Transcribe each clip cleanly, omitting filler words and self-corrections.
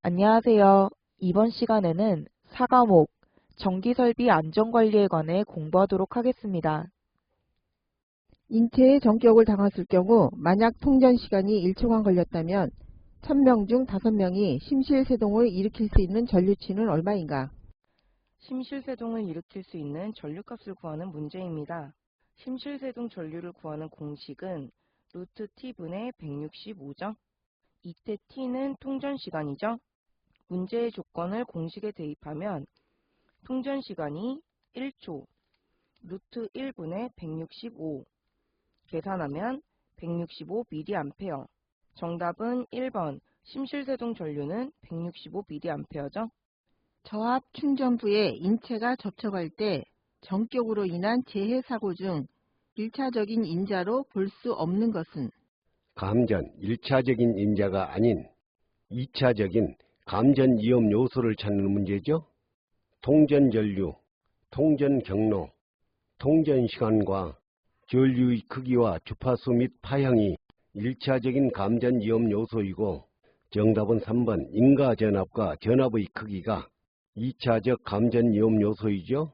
안녕하세요. 이번 시간에는 4과목 전기설비 안전관리에 관해 공부하도록 하겠습니다. 인체에 전격을 당했을 경우 만약 통전 시간이 1초간 걸렸다면 1000명 중 5명이 심실세동을 일으킬 수 있는 전류치는 얼마인가? 심실세동을 일으킬 수 있는 전류값을 구하는 문제입니다. 심실세동 전류를 구하는 공식은 루트 t분의 165죠. 이때 t는 통전 시간이죠. 문제의 조건을 공식에 대입하면 통전 시간이 1초, 루트 1분의 165, 계산하면 165mA. 정답은 1번, 심실세동 전류는 165mA죠. 저압 충전부에 인체가 접촉할 때 전격으로 인한 재해 사고 중 1차적인 인자로 볼 수 없는 것은? 감전 1차적인 인자가 아닌 2차적인 감전 위험 요소를 찾는 문제죠. 통전 전류, 통전 경로, 통전 시간과 전류의 크기와 주파수 및 파형이 1차적인 감전 위험 요소이고, 정답은 3번 인가 전압과 전압의 크기가 2차적 감전 위험 요소이죠.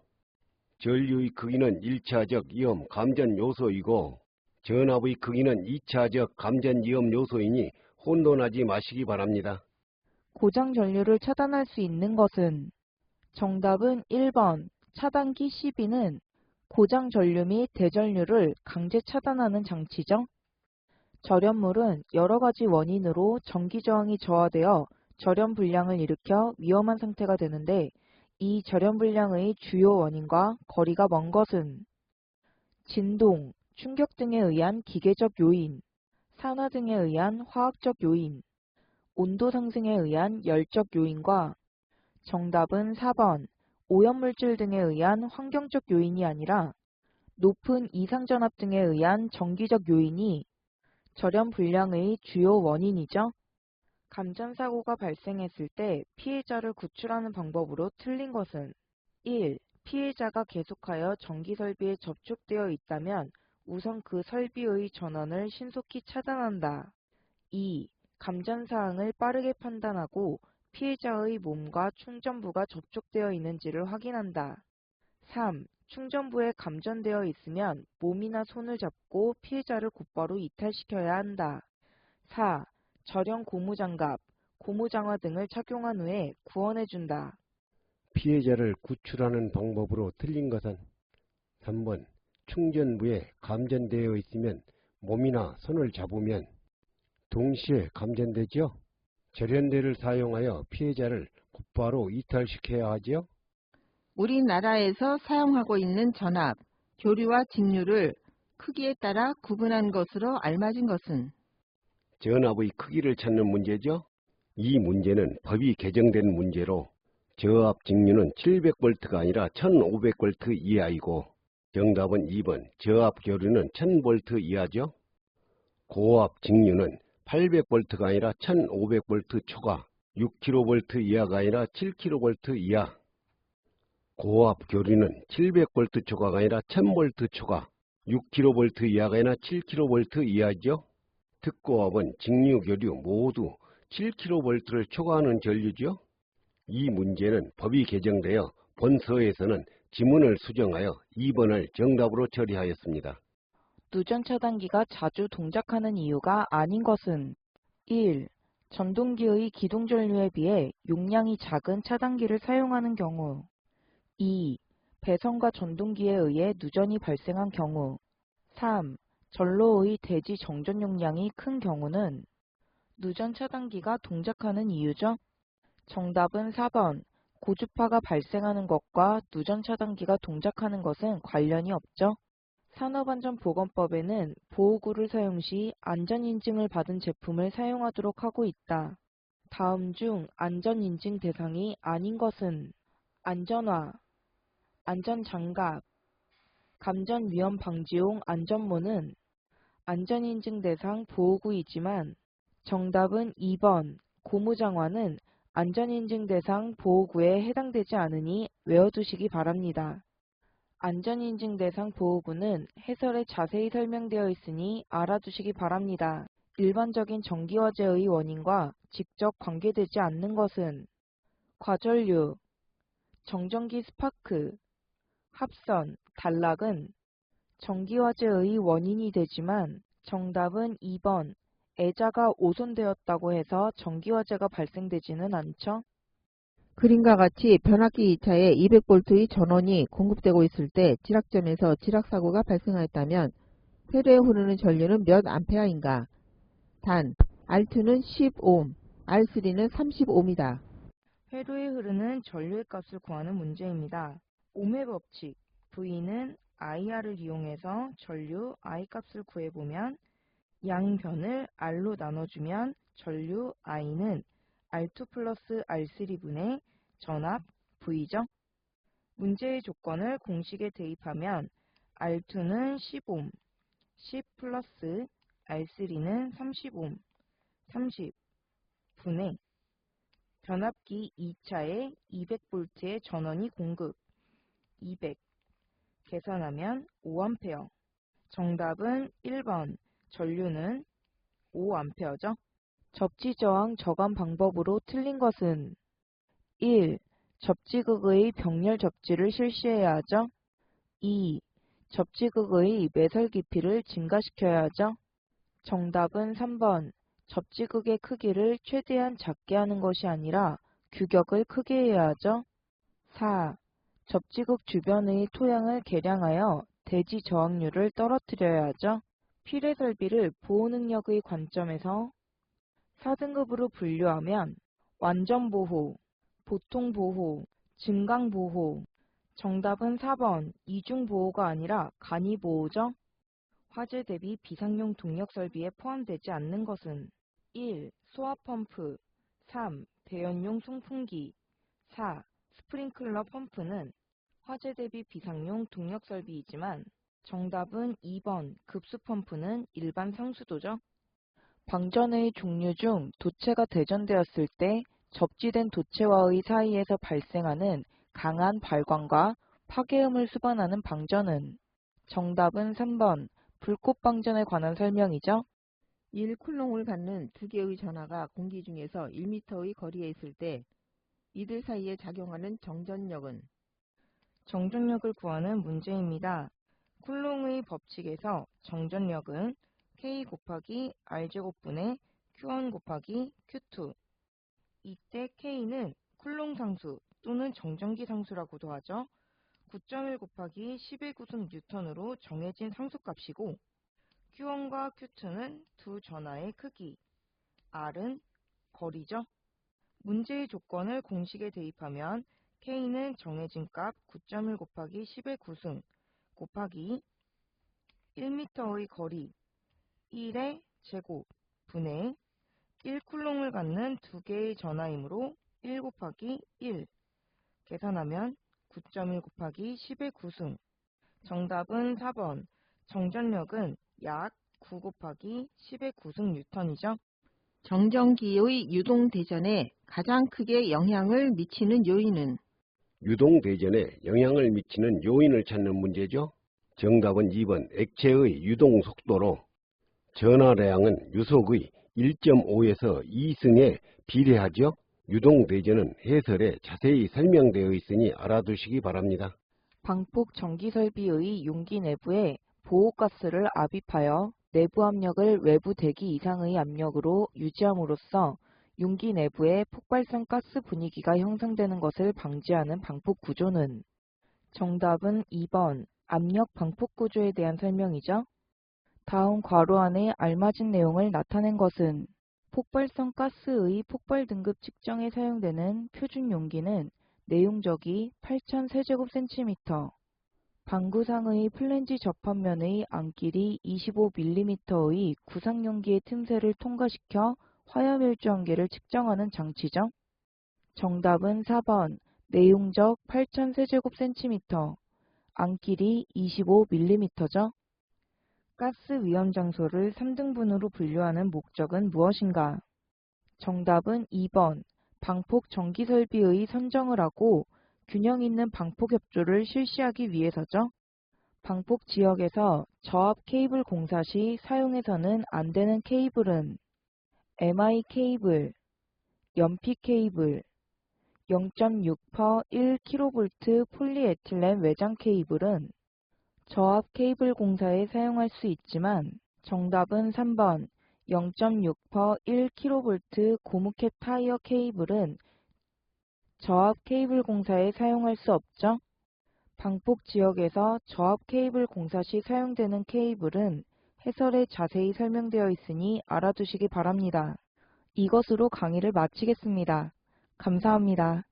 전류의 크기는 1차적 위험 감전 요소이고 전압의 크기는 2차적 감전 위험 요소이니 혼돈하지 마시기 바랍니다. 고장 전류를 차단할 수 있는 것은? 정답은 1번, 차단기 CB는 고장 전류 및 대전류를 강제 차단하는 장치죠. 절연물은 여러 가지 원인으로 전기 저항이 저하되어 절연 불량을 일으켜 위험한 상태가 되는데, 이 절연 불량의 주요 원인과 거리가 먼 것은? 진동, 충격 등에 의한 기계적 요인, 산화 등에 의한 화학적 요인, 온도 상승에 의한 열적 요인과 정답은 4번, 오염물질 등에 의한 환경적 요인이 아니라 높은 이상전압 등에 의한 전기적 요인이 절연 불량의 주요 원인이죠. 감전사고가 발생했을 때 피해자를 구출하는 방법으로 틀린 것은? 1. 피해자가 계속하여 전기설비에 접촉되어 있다면 우선 그 설비의 전원을 신속히 차단한다. 2. 감전사항을 빠르게 판단하고 피해자의 몸과 충전부가 접촉되어 있는지를 확인한다. 3. 충전부에 감전되어 있으면 몸이나 손을 잡고 피해자를 곧바로 이탈시켜야 한다. 4. 절연 고무장갑, 고무장화 등을 착용한 후에 구원해준다. 피해자를 구출하는 방법으로 틀린 것은 3번 충전부에 감전되어 있으면 몸이나 손을 잡으면 동시에 감전되죠. 절연대를 사용하여 피해자를 곧바로 이탈시켜야 하죠. 우리나라에서 사용하고 있는 전압, 교류와 직류를 크기에 따라 구분한 것으로 알맞은 것은? 전압의 크기를 찾는 문제죠. 이 문제는 법이 개정된 문제로 저압 직류는 700V가 아니라 1500V 이하이고, 정답은 2번 저압 교류는 1000V 이하죠. 고압 직류는 800V가 아니라 1500V 초과, 6kV 이하가 아니라 7kV 이하. 고압 교류는 700V 초과가 아니라 1000V 초과, 6kV 이하가 아니라 7kV 이하죠. 특고압은 직류 교류 모두 7kV를 초과하는 전류죠. 이 문제는 법이 개정되어 본서에서는 지문을 수정하여 2번을 정답으로 처리하였습니다. 누전 차단기가 자주 동작하는 이유가 아닌 것은? 1. 전동기의 기동 전류에 비해 용량이 작은 차단기를 사용하는 경우. 2. 배선과 전동기에 의해 누전이 발생한 경우. 3. 전로의 대지 정전 용량이 큰 경우는? 누전 차단기가 동작하는 이유죠. 정답은 4번. 고주파가 발생하는 것과 누전 차단기가 동작하는 것은 관련이 없죠. 산업안전보건법에는 보호구를 사용 시 안전인증을 받은 제품을 사용하도록 하고 있다. 다음 중 안전인증 대상이 아닌 것은? 안전화, 안전장갑, 감전위험 방지용 안전모는 안전인증 대상 보호구이지만 정답은 2번. 고무장화는 안전인증 대상 보호구에 해당되지 않으니 외워두시기 바랍니다. 안전인증 대상 보호구는 해설에 자세히 설명되어 있으니 알아두시기 바랍니다. 일반적인 전기화재의 원인과 직접 관계되지 않는 것은 과전류, 정전기 스파크, 합선, 단락은 전기화재의 원인이 되지만 정답은 2번, 애자가 오손되었다고 해서 전기화재가 발생되지는 않죠. 그림과 같이 변압기 2차에 200V의 전원이 공급되고 있을 때 지락점에서 지락사고가 발생하였다면 회로에 흐르는 전류는 몇 암페어인가? 단, R2는 10옴, R3는 30옴이다. 회로에 흐르는 전류의 값을 구하는 문제입니다. 옴의 법칙, V는 IR을 이용해서 전류 I 값을 구해보면 양변을 R로 나눠주면 전류 I는 R2 플러스 R3분의 전압 V죠. 문제의 조건을 공식에 대입하면 R2는 10옴, 10 플러스 R3는 30옴, 30분의 변압기 2차에 200V의 전원이 공급, 200, 계산하면 5A. 정답은 1번, 전류는 5A죠. 접지저항 저감 방법으로 틀린 것은 1. 접지극의 병렬 접지를 실시해야 하죠. 2. 접지극의 매설 깊이를 증가시켜야 하죠. 정답은 3번. 접지극의 크기를 최대한 작게 하는 것이 아니라 규격을 크게 해야 하죠. 4. 접지극 주변의 토양을 개량하여 대지 저항률을 떨어뜨려야 하죠. 필해 설비를 보호 능력의 관점에서 4등급으로 분류하면 완전 보호, 보통 보호, 증강 보호. 정답은 4번, 이중 보호가 아니라 간이 보호죠. 화재 대비 비상용 동력 설비에 포함되지 않는 것은 1. 소화펌프, 3. 대연용 송풍기, 4. 스프링클러 펌프는 화재 대비 비상용 동력 설비이지만 정답은 2번, 급수펌프는 일반 상수도죠. 방전의 종류 중 도체가 대전되었을 때 접지된 도체와의 사이에서 발생하는 강한 발광과 파괴음을 수반하는 방전은 정답은 3번, 불꽃방전에 관한 설명이죠. 1쿨롱을 갖는 두 개의 전하가 공기 중에서 1m의 거리에 있을 때 이들 사이에 작용하는 정전력은 정전력을 구하는 문제입니다. 쿨롱의 법칙에서 정전력은 K 곱하기 R제곱분의 Q1 곱하기 Q2. 이때 K는 쿨롱 상수 또는 정전기 상수라고도 하죠. 9.1 곱하기 10의 9승 뉴턴으로 정해진 상수값이고 Q1과 Q2는 두 전하의 크기, R은 거리죠. 문제의 조건을 공식에 대입하면 K는 정해진 값 9.1 곱하기 10의 9승 곱하기 1m의 거리 1의 제곱 분의 1쿨롱을 갖는 두 개의 전하이므로 1 곱하기 1 계산하면 9.1 곱하기 10의 9승. 정답은 4번. 정전력은 약 9 곱하기 10의 9승 뉴턴이죠. 정전기의 유동대전에 가장 크게 영향을 미치는 요인은 유동대전에 영향을 미치는 요인을 찾는 문제죠. 정답은 2번, 액체의 유동 속도로 전하량은 유속의 1.5에서 2승에 비례하죠. 유동대전은 해설에 자세히 설명되어 있으니 알아두시기 바랍니다. 방폭 전기설비의 용기 내부에 보호가스를 압입하여 내부 압력을 외부 대기 이상의 압력으로 유지함으로써 용기 내부에 폭발성 가스 분위기가 형성되는 것을 방지하는 방폭 구조는 정답은 2번, 압력 방폭 구조에 대한 설명이죠. 다음 괄호 안에 알맞은 내용을 나타낸 것은 폭발성 가스의 폭발 등급 측정에 사용되는 표준 용기는 내용적이 8,000세제곱cm, 방구상의 플랜지 접합면의 안길이 25mm의 구상용기의 틈새를 통과시켜 화염일조한계를 측정하는 장치죠. 정답은 4번, 내용적 8,000세제곱cm, 안길이 25mm죠. 가스 위험 장소를 3등분으로 분류하는 목적은 무엇인가? 정답은 2번, 방폭 전기 설비의 선정을 하고 균형 있는 방폭 협조를 실시하기 위해서죠. 방폭 지역에서 저압 케이블 공사 시 사용해서는 안 되는 케이블은 MI 케이블, 연피 케이블, 0.6% 1kV 폴리에틸렌 외장 케이블은 저압 케이블 공사에 사용할 수 있지만 정답은 3번 0.6% 1kV 고무캡 타이어 케이블은 저압 케이블 공사에 사용할 수 없죠. 방폭 지역에서 저압 케이블 공사 시 사용되는 케이블은 해설에 자세히 설명되어 있으니 알아두시기 바랍니다. 이것으로 강의를 마치겠습니다. 감사합니다.